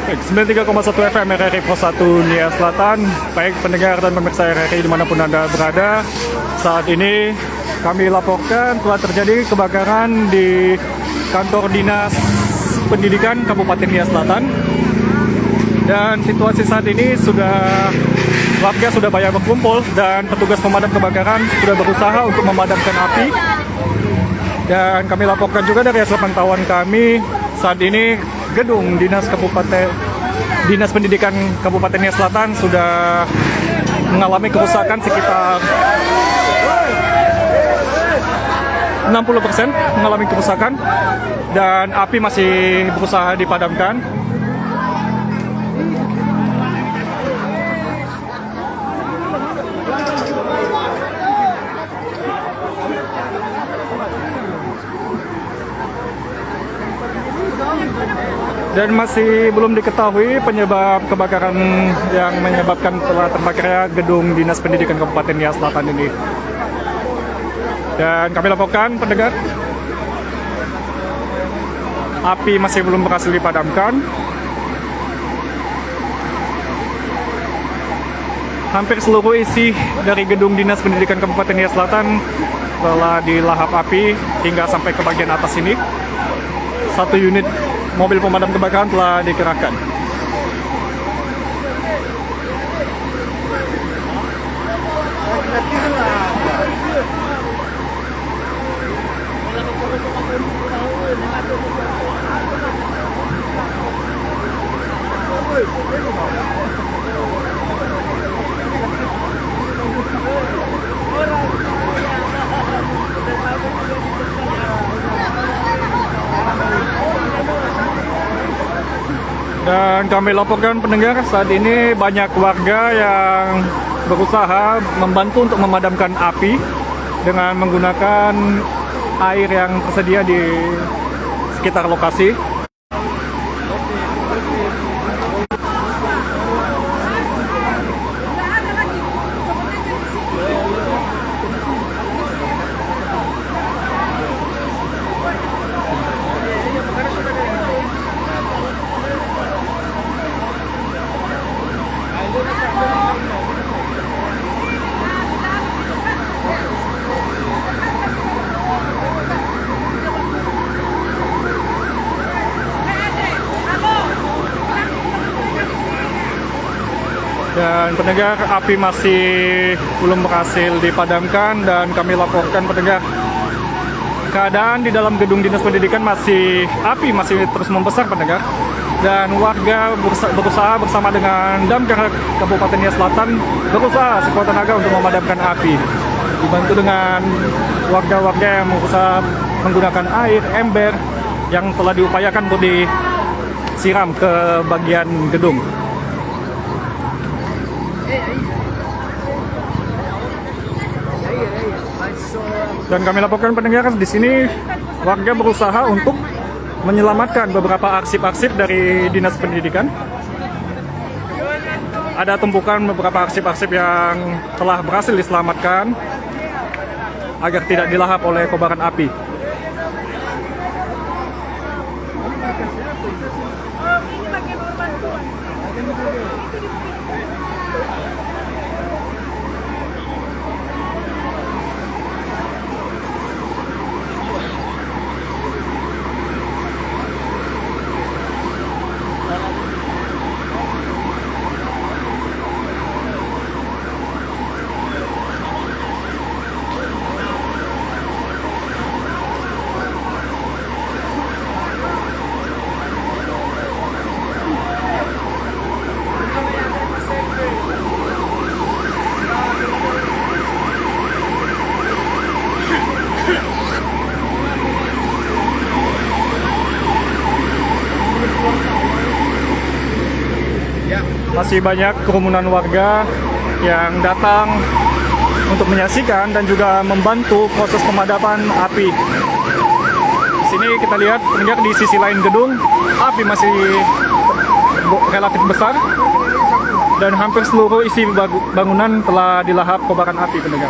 Baik, 93,1 FM RRI Pos 1 Nia Selatan. Baik pendengar dan pemirsa RRI dimanapun Anda berada, saat ini kami laporkan telah terjadi kebakaran di kantor Dinas Pendidikan Kabupaten Nia Selatan. Dan situasi saat ini warga sudah banyak berkumpul dan petugas pemadam kebakaran sudah berusaha untuk memadamkan api. Dan kami laporkan juga dari hasil pantauan kami, saat ini gedung Dinas Pendidikan Kabupaten Nia Selatan sudah mengalami kerusakan sekitar 60% mengalami kerusakan dan api masih berusaha dipadamkan. Dan masih belum diketahui penyebab kebakaran yang menyebabkan telah terbakarnya gedung Dinas Pendidikan Kabupaten Nia Selatan ini. Dan kami laporkan pendengar, api masih belum berhasil dipadamkan. Hampir seluruh isi dari gedung Dinas Pendidikan Kabupaten Nia Selatan telah dilahap api hingga sampai ke bagian atas ini. 1 unit mobil pemadam kebakaran telah dikerahkan. Dan kami laporkan pendengar, saat ini banyak warga yang berusaha membantu untuk memadamkan api dengan menggunakan air yang tersedia di sekitar lokasi. Dan pendengar, api masih belum berhasil dipadamkan dan kami laporkan pendengar, keadaan di dalam gedung Dinas Pendidikan api masih terus membesar pendengar. Dan warga berusaha bersama dengan Damkar Kabupaten Nia Selatan berusaha sekuat tenaga untuk memadamkan api. Dibantu dengan warga-warga yang berusaha menggunakan air ember yang telah diupayakan untuk disiram ke bagian gedung. Dan kami laporkan pendengar, di sini warga berusaha untuk menyelamatkan beberapa arsip-arsip dari Dinas Pendidikan. Ada tumpukan beberapa arsip-arsip yang telah berhasil diselamatkan agar tidak dilahap oleh kobaran api. Masih banyak kerumunan warga yang datang untuk menyaksikan dan juga membantu proses pemadaman api. Di sini kita lihat pendengar, di sisi lain gedung api masih relatif besar dan hampir seluruh isi bangunan telah dilahap kobaran api pendengar.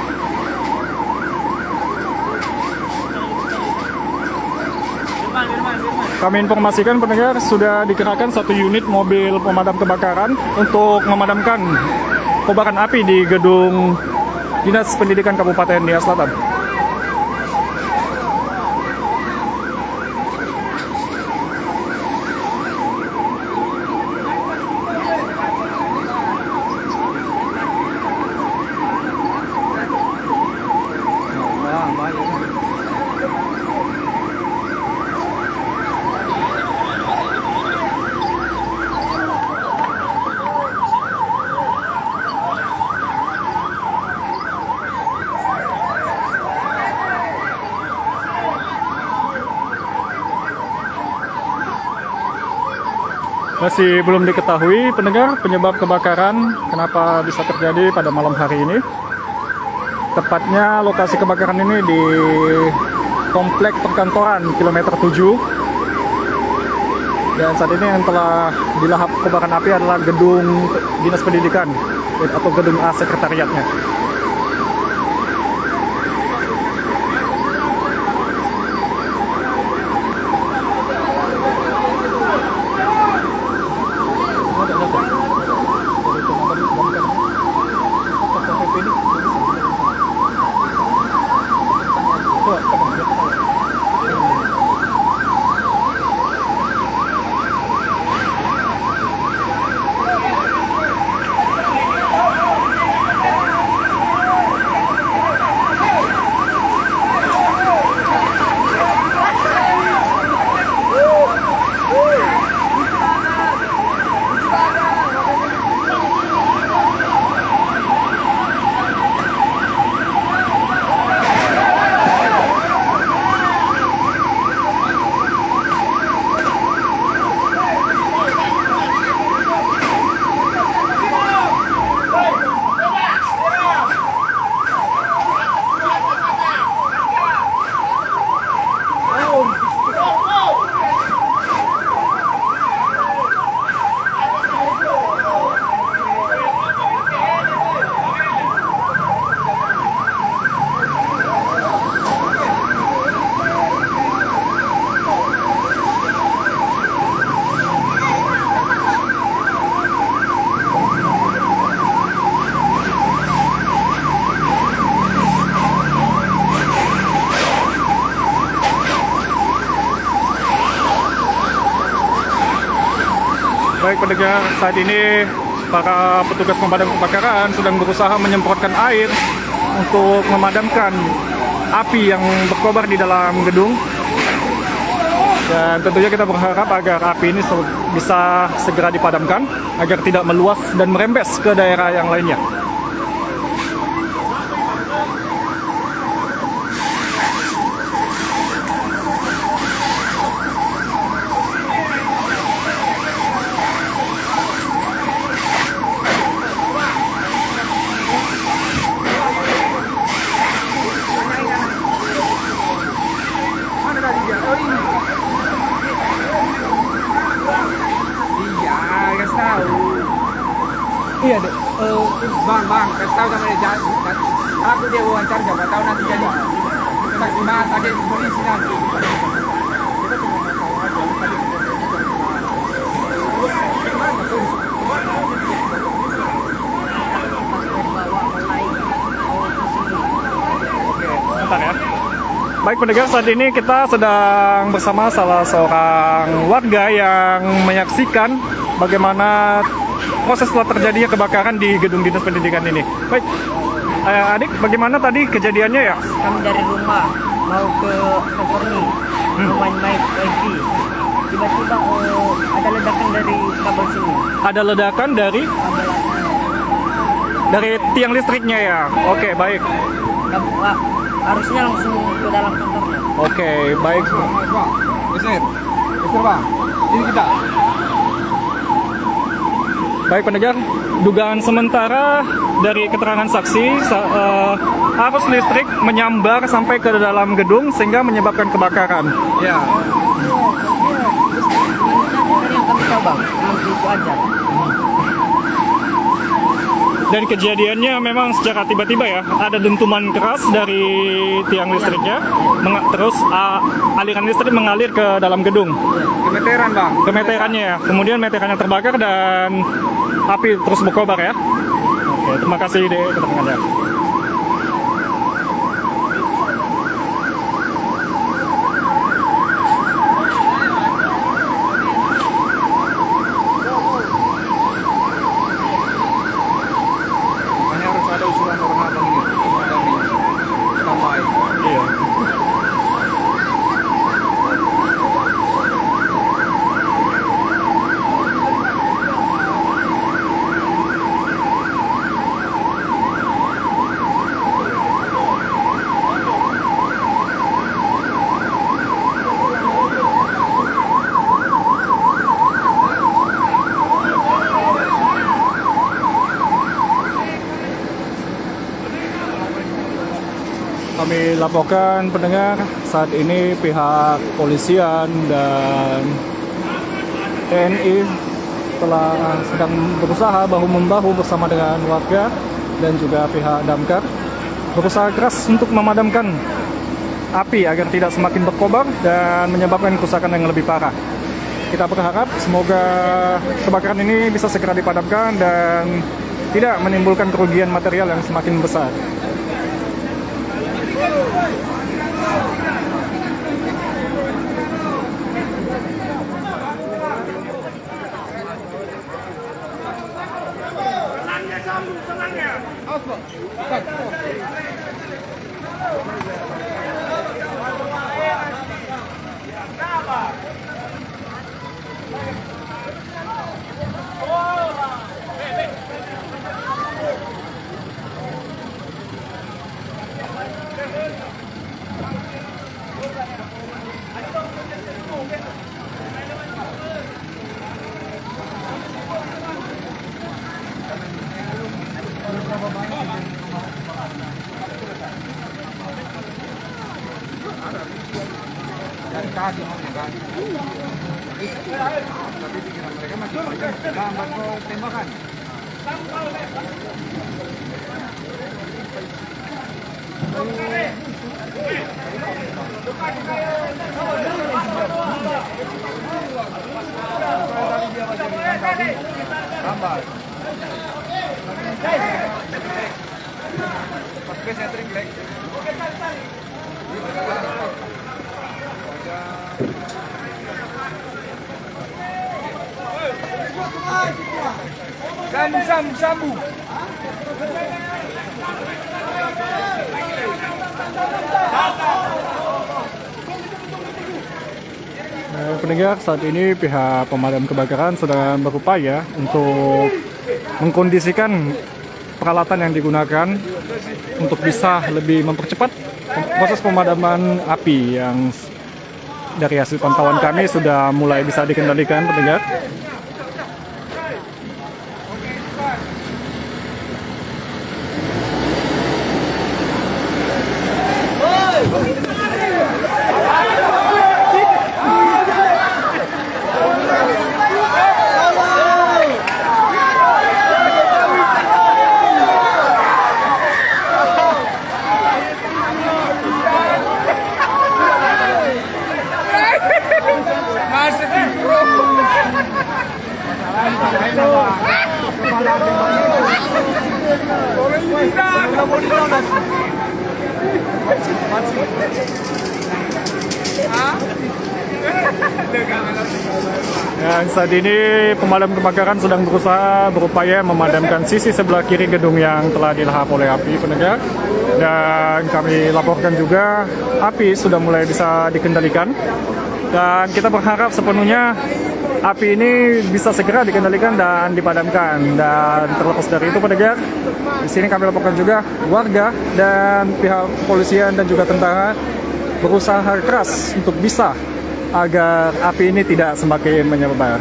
Kami informasikan pendengar sudah dikerahkan 1 unit mobil pemadam kebakaran untuk memadamkan kobaran api di gedung Dinas Pendidikan Kabupaten Nias Selatan. Masih belum diketahui pendengar penyebab kebakaran kenapa bisa terjadi pada malam hari ini. Tepatnya lokasi kebakaran ini di komplek perkantoran kilometer 7. Dan saat ini yang telah dilahap kobaran api adalah gedung Dinas Pendidikan atau gedung A sekretariatnya. Baik pendengar, saat ini para petugas pemadam kebakaran sedang berusaha menyemprotkan air untuk memadamkan api yang berkobar di dalam gedung. Dan tentunya kita berharap agar api ini bisa segera dipadamkan agar tidak meluas dan merembes ke daerah yang lainnya. Iya dek, bang, kasih tahu sama dia, aku dia wawancara, siapa tahu nanti jadi kita gimana tadi polisi nanti. Oke, sebentar ya. Baik pendengar, saat ini kita sedang bersama salah seorang warga yang menyaksikan bagaimana proses setelah terjadinya kebakaran di gedung Dinas Pendidikan ini. Baik, adik, bagaimana tadi kejadiannya ya? Kami dari rumah mau ke California, mau main-main wifi. Tiba-tiba ada ledakan dari kabel sini. Ada ledakan dari tiang listriknya ya? Oke, baik. Harusnya langsung ke dalam kantornya. Oke, baik. Bang, geser bang, ini kita. Baik pendengar, dugaan sementara dari keterangan saksi arus listrik menyambar sampai ke dalam gedung sehingga menyebabkan kebakaran. Ya. Ini yang kami coba, belum itu aja. Dan kejadiannya memang secara tiba-tiba ya, ada dentuman keras dari tiang listriknya, terus aliran listrik mengalir ke dalam gedung. Gemeteran bang. Kemeterannya ya, kemudian meterannya terbakar dan api terus berkobar ya. Oke, terima kasih deh keterangannya. Hanya harus ada usulan orang abang ini. Standby. Iya. Kami laporkan pendengar, saat ini pihak polisian dan TNI telah sedang berusaha bahu-membahu bersama dengan warga dan juga pihak damkar berusaha keras untuk memadamkan api agar tidak semakin berkobar dan menyebabkan kerusakan yang lebih parah. Kita berharap semoga kebakaran ini bisa segera dipadamkan dan tidak menimbulkan kerugian material yang semakin besar. Dari tadi mau kan. Tapi pikiran mereka masih panjang. Lambat kau tembakan. Lambat. Pakai setring black. Sambu. Pendengar, saat ini pihak pemadam kebakaran sedang berupaya untuk mengkondisikan peralatan yang digunakan untuk bisa lebih mempercepat proses pemadaman api yang dari hasil pantauan kami sudah mulai bisa dikendalikan, pendengar. Dan saat ini pemadam kebakaran sedang berupaya memadamkan sisi sebelah kiri gedung yang telah dilahap oleh api, pendengar. Dan kami laporkan juga api sudah mulai bisa dikendalikan. Dan kita berharap sepenuhnya api ini bisa segera dikendalikan dan dipadamkan. Dan terlepas dari itu, pendengar, di sini kami laporkan juga warga dan pihak kepolisian dan juga tentara berusaha keras untuk bisa agar api ini tidak semakin menyebar.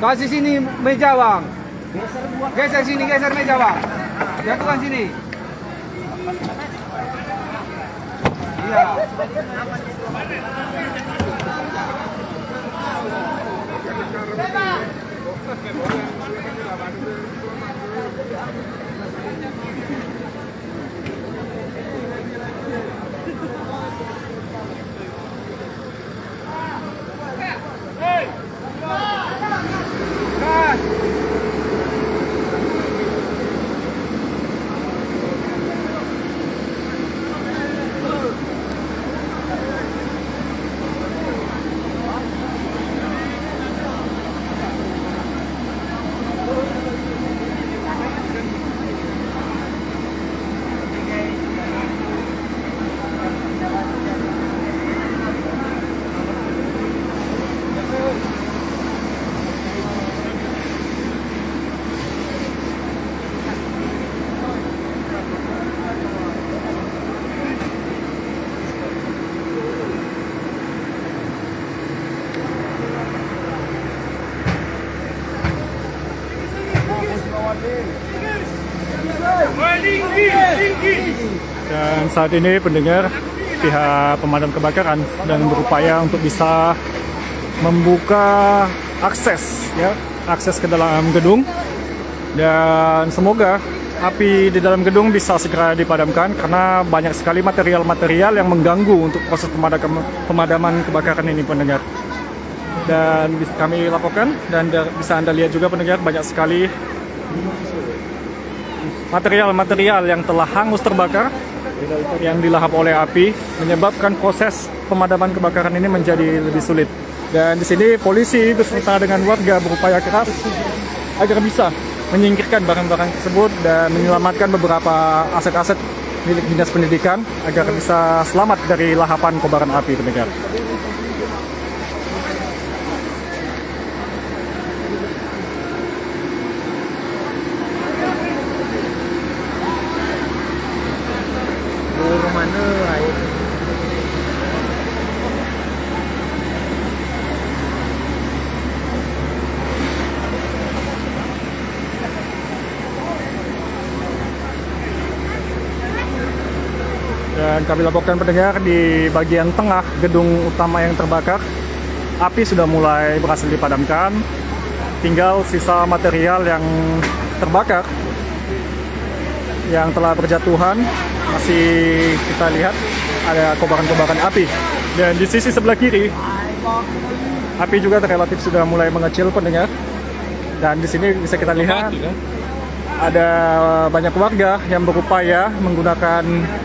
Kasih sini meja bang. Geser sini, geser meja bang. Jatuhkan sini. Iya. Dan saat ini pendengar pihak pemadam kebakaran sedang berupaya untuk bisa membuka akses ke dalam gedung, dan semoga api di dalam gedung bisa segera dipadamkan karena banyak sekali material-material yang mengganggu untuk proses pemadaman kebakaran ini pendengar. Dan kami laporkan dan bisa Anda lihat juga pendengar, banyak sekali material-material yang telah hangus terbakar yang dilahap oleh api, menyebabkan proses pemadaman kebakaran ini menjadi lebih sulit. Dan di sini polisi beserta dengan warga berupaya keras agar bisa menyingkirkan barang-barang tersebut dan menyelamatkan beberapa aset-aset milik dinas pendidikan agar bisa selamat dari lahapan kobaran api pendengar. Dan kami laporkan pendengar di bagian tengah gedung utama yang terbakar, api sudah mulai berhasil dipadamkan. Tinggal sisa material yang terbakar yang telah berjatuhan masih kita lihat ada kobaran-kobaran api. Dan di sisi sebelah kiri, api juga relatif sudah mulai mengecil pendengar. Dan di sini bisa kita lihat ada banyak warga yang berupaya menggunakan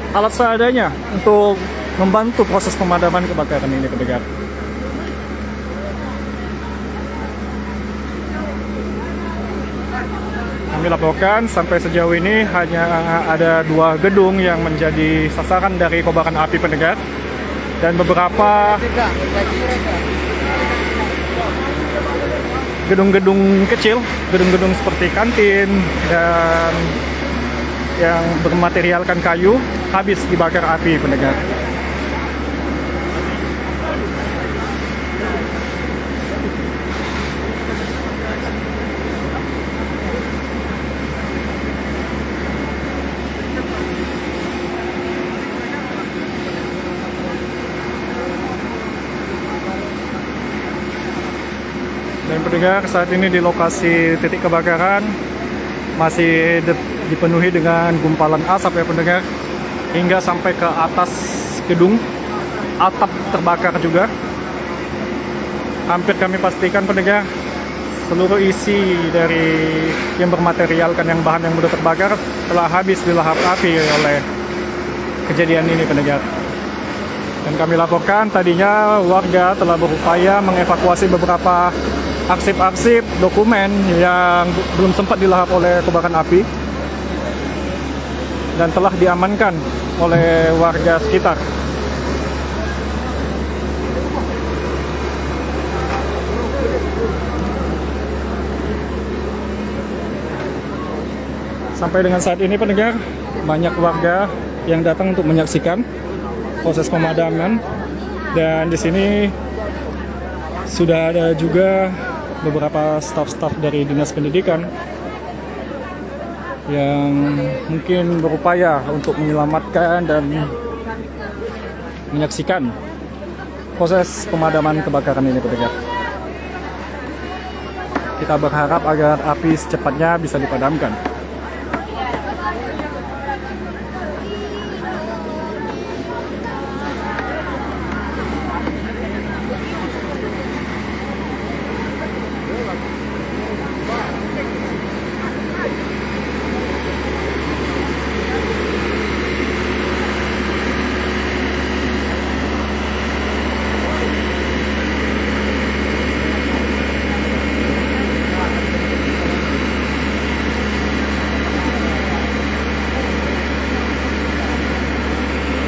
alat seadanya untuk membantu proses pemadaman kebakaran ini pendengar. Kami laporkan sampai sejauh ini hanya ada 2 gedung yang menjadi sasaran dari kobaran api pendengar, dan beberapa gedung-gedung kecil, gedung-gedung seperti kantin dan yang bermaterialkan kayu habis dibakar api pendengar. Dan pendengar, saat ini di lokasi titik kebakaran masih dipenuhi dengan gumpalan asap ya pendengar, hingga sampai ke atas gedung, atap terbakar juga. Hampir kami pastikan pendengar, seluruh isi dari yang bermaterialkan yang bahan yang mudah terbakar telah habis dilahap api oleh kejadian ini pendengar. Dan kami laporkan tadinya warga telah berupaya mengevakuasi beberapa arsip-arsip dokumen yang belum sempat dilahap oleh kobaran api dan telah diamankan oleh warga sekitar. Sampai dengan saat ini pendengar, banyak warga yang datang untuk menyaksikan proses pemadaman, dan di sini sudah ada juga beberapa staf-staf dari Dinas Pendidikan yang mungkin berupaya untuk menyelamatkan dan menyaksikan proses pemadaman kebakaran ini, pendengar. Kita berharap agar api secepatnya bisa dipadamkan.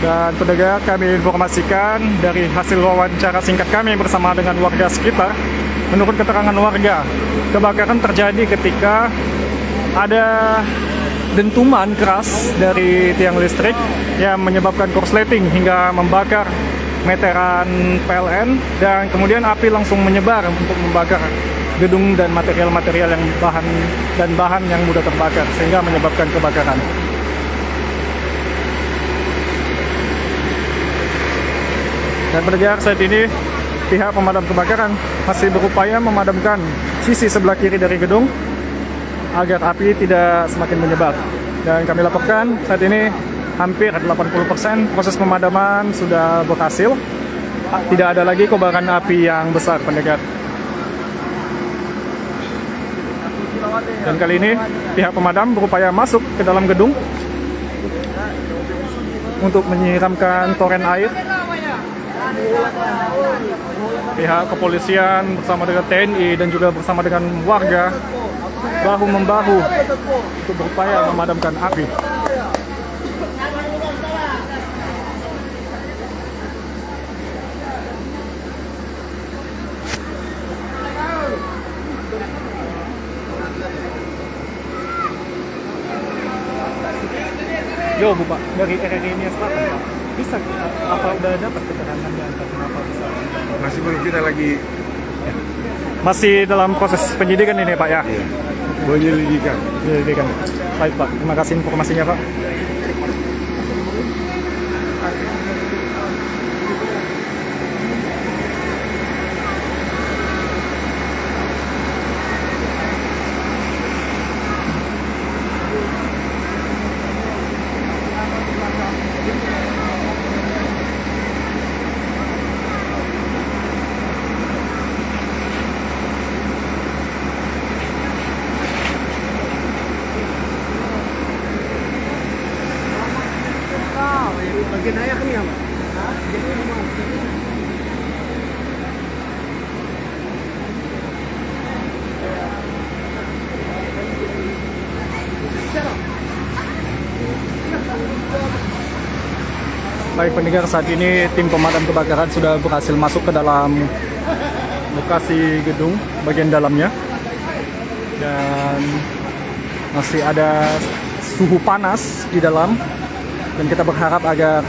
Dan pendengar, kami informasikan dari hasil wawancara singkat kami bersama dengan warga sekitar. Menurut keterangan warga, kebakaran terjadi ketika ada dentuman keras dari tiang listrik yang menyebabkan korsleting hingga membakar meteran PLN, dan kemudian api langsung menyebar untuk membakar gedung dan material-material yang bahan yang mudah terbakar sehingga menyebabkan kebakaran. Dan pendengar, saat ini pihak pemadam kebakaran masih berupaya memadamkan sisi sebelah kiri dari gedung agar api tidak semakin menyebar. Dan kami laporkan saat ini hampir 80% proses pemadaman sudah berhasil. Tidak ada lagi kobaran api yang besar, pendengar. Dan kali ini pihak pemadam berupaya masuk ke dalam gedung untuk menyiramkan toren air. Pihak kepolisian bersama dengan TNI dan juga bersama dengan warga bahu-membahu untuk berupaya memadamkan api. Yo, Bu Pak, dari RRI Nias Selatan, Pak. Bisa apa udah dapat keterangan dan kenapa bisa? Masih belum, kita lagi Masih dalam proses penyidikan ini, Pak, ya? penyelidikan. Penyelidikan. Baik, Pak. Terima kasih informasinya, Pak. Bagian ayah kami apa? Baik, pendengar, saat ini tim pemadam kebakaran sudah berhasil masuk ke dalam lokasi gedung bagian dalamnya, dan masih ada suhu panas di dalam, dan kita berharap agar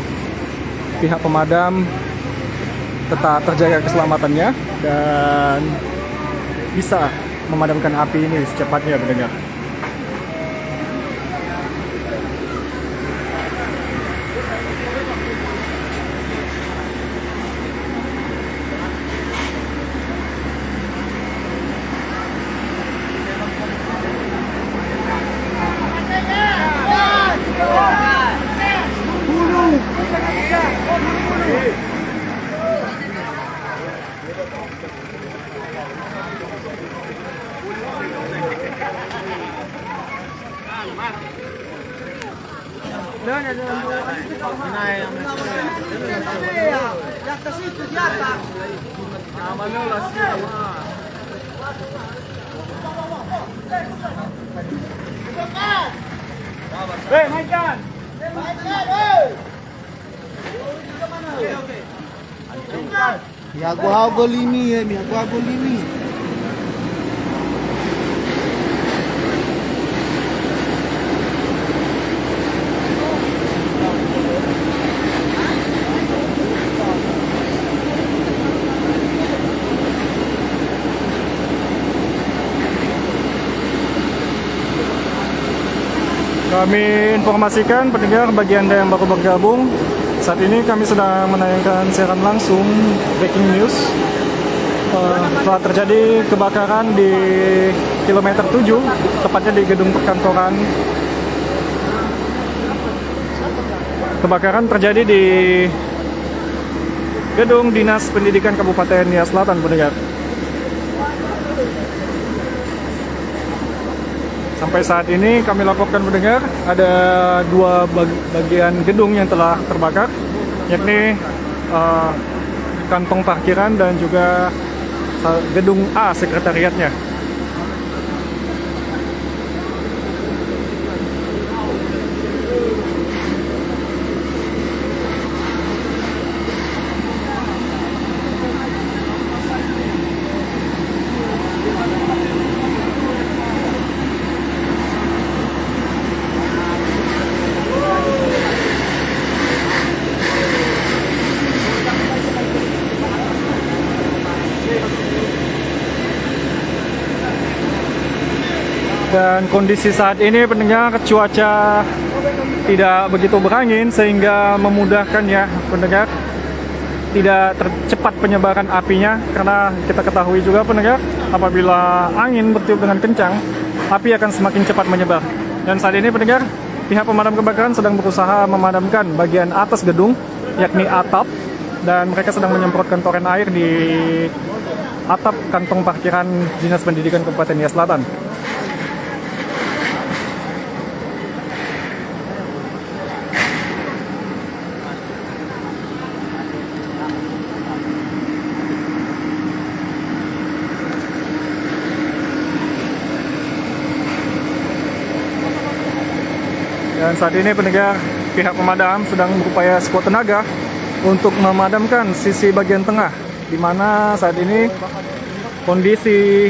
pihak pemadam tetap terjaga keselamatannya dan bisa memadamkan api ini secepatnya, pendengar. Ya gua golimi ya, gua golimi. Kami informasikan pendengar bagi Anda yang baru bergabung, saat ini kami sedang menayangkan siaran langsung breaking news. Telah terjadi kebakaran di kilometer 7, tepatnya di gedung perkantoran. Kebakaran terjadi di gedung Dinas Pendidikan Kabupaten Nias Selatan, pendengar. Sampai saat ini kami laporkan pendengar ada dua bagian gedung yang telah terbakar, yakni kantong parkiran dan juga gedung A sekretariatnya. Dan kondisi saat ini pendengar, cuaca tidak begitu berangin sehingga memudahkan ya pendengar, tidak cepat penyebaran apinya, karena kita ketahui juga pendengar, apabila angin bertiup dengan kencang, api akan semakin cepat menyebar. Dan saat ini pendengar, pihak pemadam kebakaran sedang berusaha memadamkan bagian atas gedung, yakni atap, dan mereka sedang menyemprotkan toren air di atap kantong parkiran Dinas Pendidikan Kabupaten Nias Selatan. Dan saat ini pendengar, pihak pemadam sedang berupaya sekuat tenaga untuk memadamkan sisi bagian tengah, di mana saat ini kondisi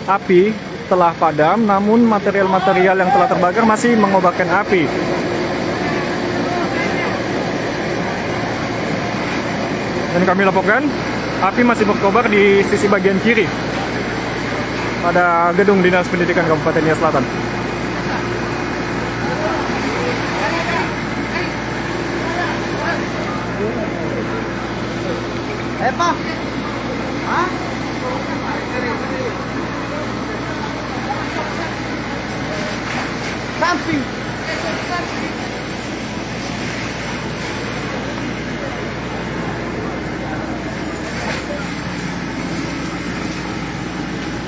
api telah padam, namun material-material yang telah terbakar masih mengobarkan api. Dan kami laporkan, api masih berkobar di sisi bagian kiri pada gedung Dinas Pendidikan Kabupaten Nias Selatan. Apa? Hah? Samping.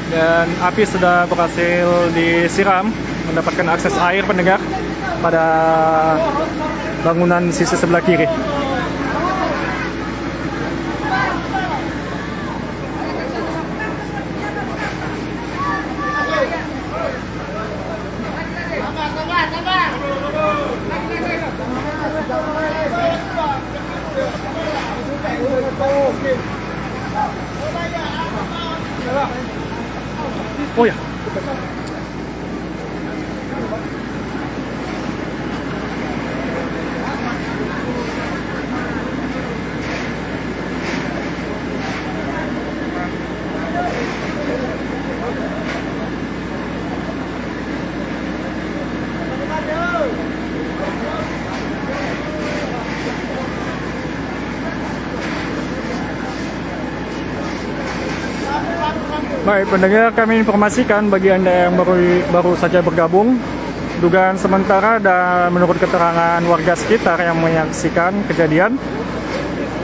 Dan api sudah berhasil disiram, mendapatkan akses air pendengar pada bangunan sisi sebelah kiri. Oh ya. Baik pendengar, kami informasikan bagi Anda yang baru saja bergabung, dugaan sementara dan menurut keterangan warga sekitar yang menyaksikan kejadian,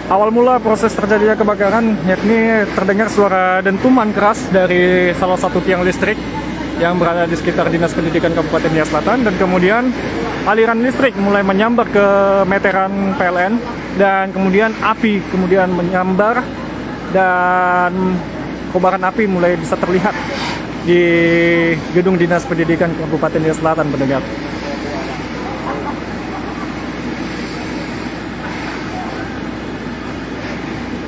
awal mula proses terjadinya kebakaran yakni terdengar suara dentuman keras dari salah satu tiang listrik yang berada di sekitar Dinas Pendidikan Kabupaten Nias Selatan, dan kemudian aliran listrik mulai menyambar ke meteran PLN, dan kemudian api kemudian menyambar dan kobaran api mulai bisa terlihat di gedung Dinas Pendidikan Kabupaten Nias Selatan, pendengar.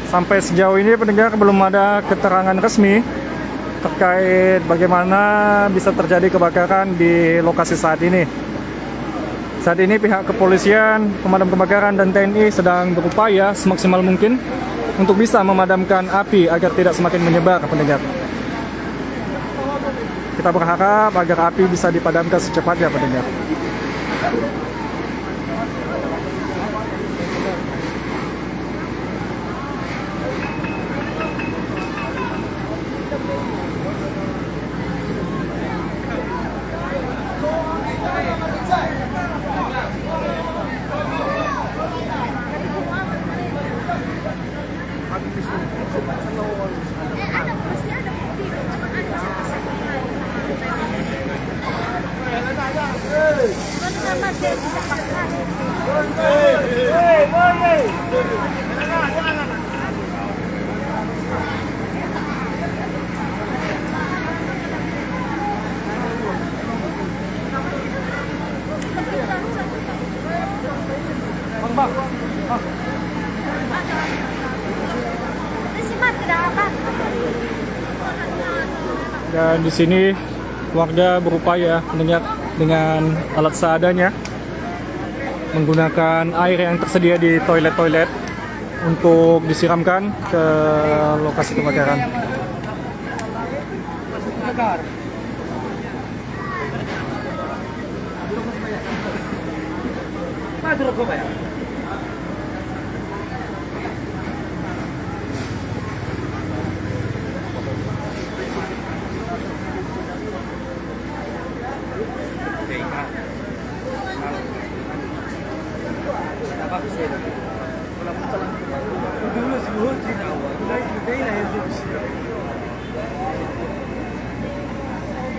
Sampai sejauh ini pendengar belum ada keterangan resmi terkait bagaimana bisa terjadi kebakaran di lokasi saat ini. Saat ini pihak kepolisian, pemadam kebakaran, dan TNI sedang berupaya semaksimal mungkin untuk bisa memadamkan api agar tidak semakin menyebar, pendengar. kita berharap agar api bisa dipadamkan secepatnya pendengar. Dan di sini warga berupaya mendengar dengan alat seadanya menggunakan air yang tersedia di toilet-toilet untuk disiramkan ke lokasi kebakaran.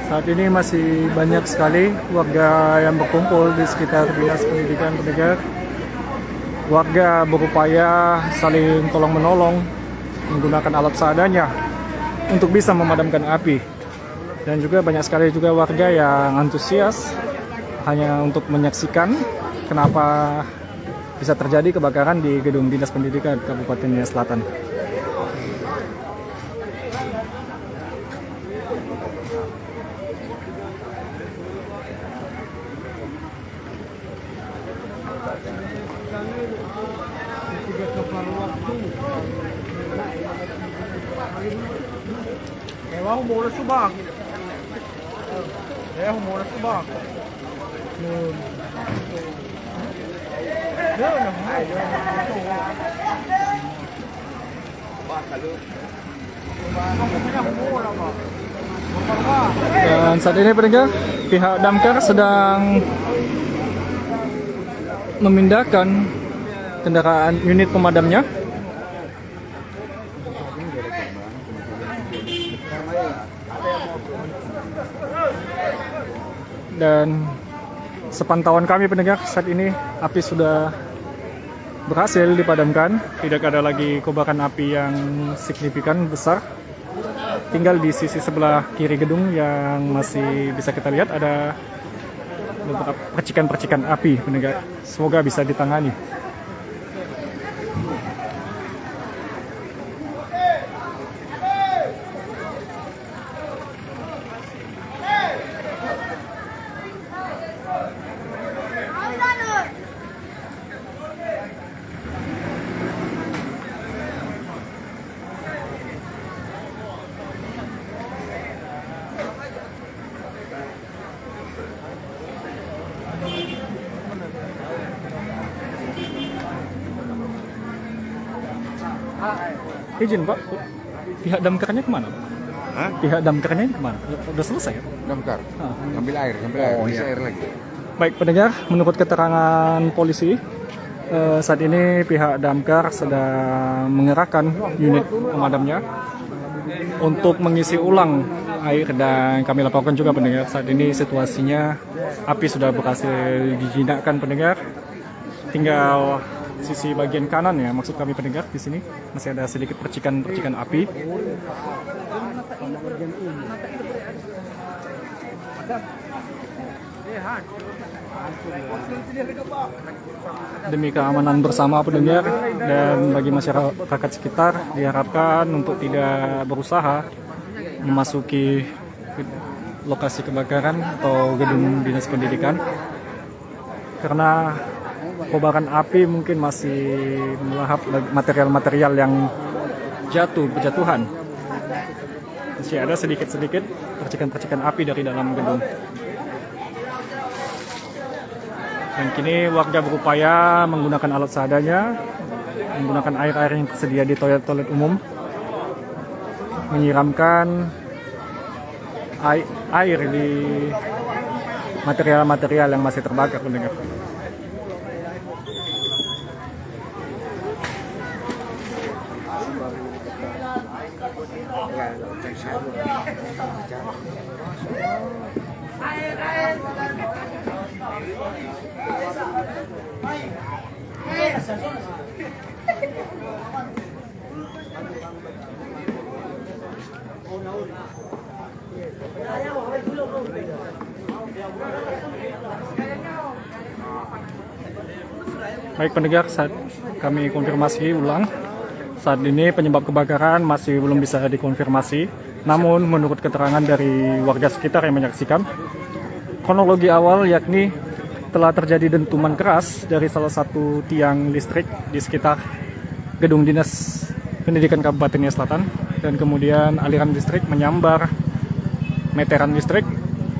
Saat ini masih banyak sekali warga yang berkumpul di sekitar dinas pendidikan pendengar. Warga berupaya saling tolong-menolong menggunakan alat seadanya untuk bisa memadamkan api. Dan juga banyak sekali juga warga yang antusias hanya untuk menyaksikan kenapa bisa terjadi kebakaran di gedung Dinas Pendidikan Kabupaten Nias Selatan. Humor subang. Ya, humor subang. Dan saat ini pendengar, pihak damkar sedang memindahkan kendaraan unit pemadamnya. Dan sepantauan kami pendengar, saat ini api sudah berhasil dipadamkan. Tidak ada lagi kobaran api yang signifikan besar. Tinggal di sisi sebelah kiri gedung yang masih bisa kita lihat ada beberapa percikan-percikan api pendengar. Semoga bisa ditangani. Izin Pak, pihak damkarnya kemana Pak? Hah? Pihak damkarnya kemana? Udah selesai ya Pak? Damkar. Ah. Ambil air, iya. air lagi. Baik pendengar, menurut keterangan polisi, saat ini pihak damkar sedang mengerahkan unit pemadamnya untuk mengisi ulang air, dan kami laporkan juga pendengar saat ini situasinya api sudah berhasil dijinakkan pendengar. Tinggal sisi bagian kanan ya, maksud kami pendengar, di sini masih ada sedikit percikan-percikan api. Demi keamanan bersama pendengar dan bagi masyarakat sekitar, diharapkan untuk tidak berusaha memasuki lokasi kebakaran atau gedung dinas pendidikan, karena kobaran api mungkin masih melahap material-material yang berjatuhan. Masih ada sedikit-sedikit percikan-percikan api dari dalam gedung. Dan kini warga berupaya menggunakan alat seadanya, menggunakan air-air yang tersedia di toilet-toilet umum, menyiramkan air di material-material yang masih terbakar, pendengar. Baik pendengar, saat kami konfirmasi ulang, saat ini penyebab kebakaran masih belum bisa dikonfirmasi. Namun menurut keterangan dari warga sekitar yang menyaksikan, kronologi awal yakni telah terjadi dentuman keras dari salah satu tiang listrik di sekitar gedung Dinas Pendidikan Kabupaten Nias Selatan, dan kemudian aliran listrik menyambar meteran listrik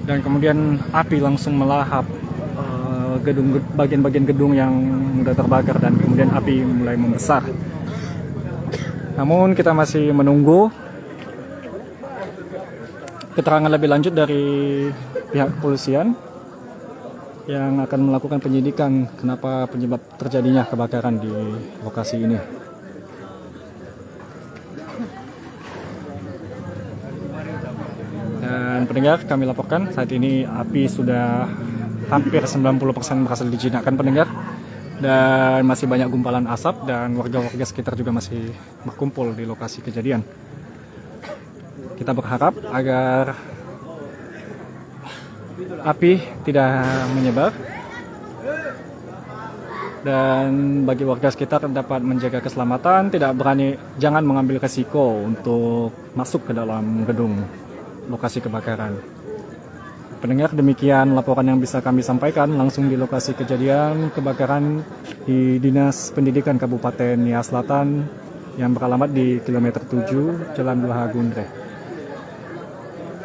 dan kemudian api langsung melahap bagian-bagian gedung yang mudah terbakar dan kemudian api mulai membesar. Namun kita masih menunggu keterangan lebih lanjut dari pihak kepolisian yang akan melakukan penyidikan kenapa penyebab terjadinya kebakaran di lokasi ini. Dan pendengar, kami laporkan saat ini api sudah hampir 90% berhasil dijinakkan, pendengar, dan masih banyak gumpalan asap dan warga-warga sekitar juga masih berkumpul di lokasi kejadian. Kita berharap agar api tidak menyebar dan bagi warga sekitar dapat menjaga keselamatan, jangan mengambil resiko untuk masuk ke dalam gedung lokasi kebakaran. Pendengar, demikian laporan yang bisa kami sampaikan langsung di lokasi kejadian kebakaran di Dinas Pendidikan Kabupaten Nias Selatan yang beralamat di kilometer 7 Jalan Blaha Gundre.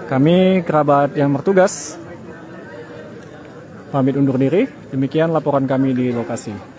Kami kerabat yang bertugas pamit undur diri. Demikian laporan kami di lokasi.